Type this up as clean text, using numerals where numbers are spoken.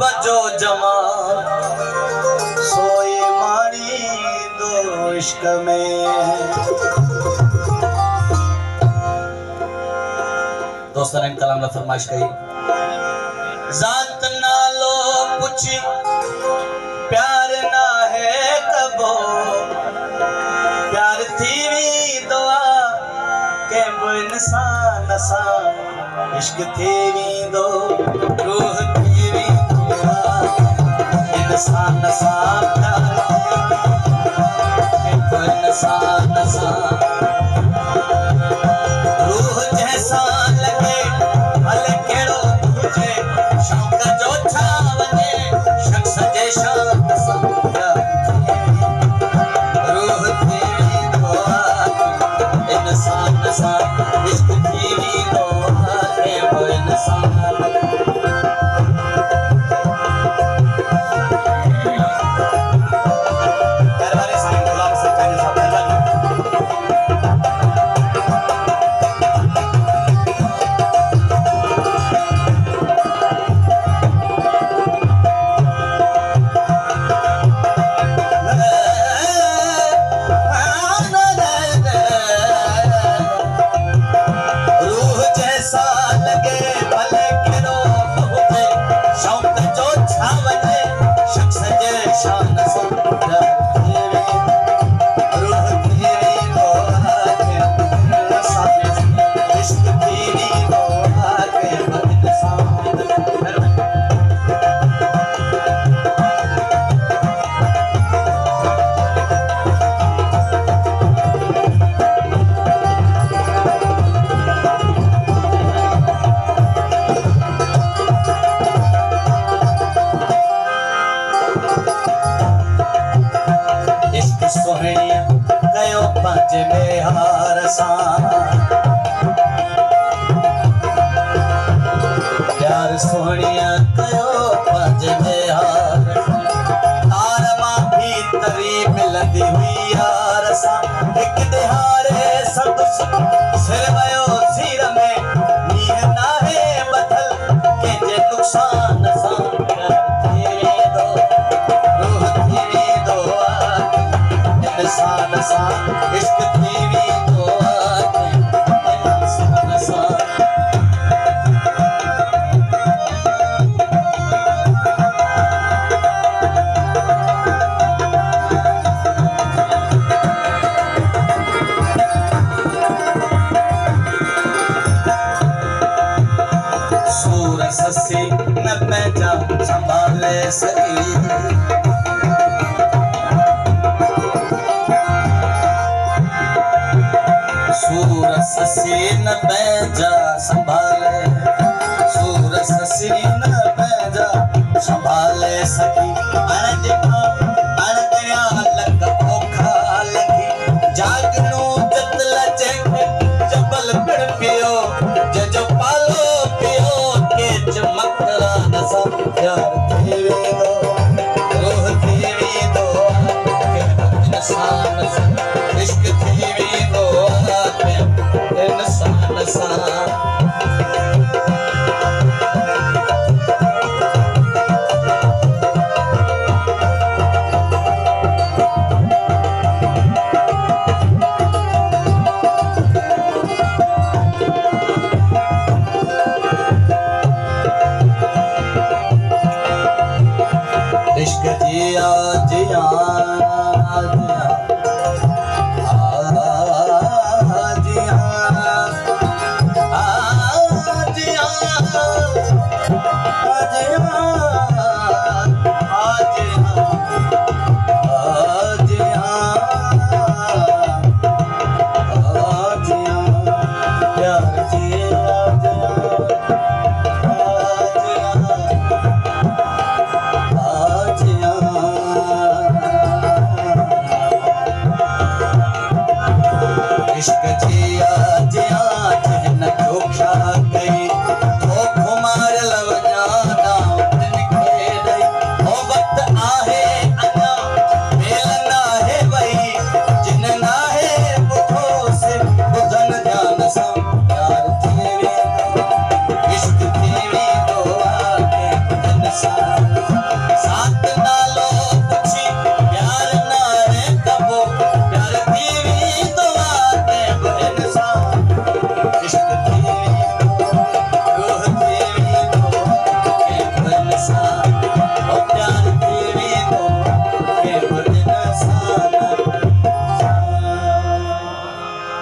बजो जमाल सोई मानी दो इश्क में। दोस्तों ने कलाम ने फरमाइश कही जात नालो पूछी प्यार ना है कबो प्यार थी भी दुआ के वो इंसान सा इश्क थी भी दो रूह थी भी दुआ इंसान सा के वो इंसान सा रूह जैसा लगे भले केड़ो तुझे शौक जो छा वने शख्स जे शान समझा रूह तेरी दुआ इंसान सा इश्क तेरी दुआ के वो इंसान प्यार सोहणिया कयो पंज में हार तार मां भीतरी मिलंदी हुई यार सा एक दिहारे सब सिर वयो सिर में नीह नाहे बदल के जे नुकसान सा तेरी दो रूह तेरी दुआ इंसान सा इश्क तेरी दुआ इंसान सा ससी न पैजा संभाले सकी सूर ससी न पैजा संभाले सूर ससी न पैजा संभाले सकी अन देखो अन कया लग ओखा लगी जागनू जत लचे जबल पिड़ पियो जजो पालो चमकरान सा प्यार तेरे दो रूह तेरी दो इंसान सा इश्क तेरी दो इंसान सा इश्क जिया जिया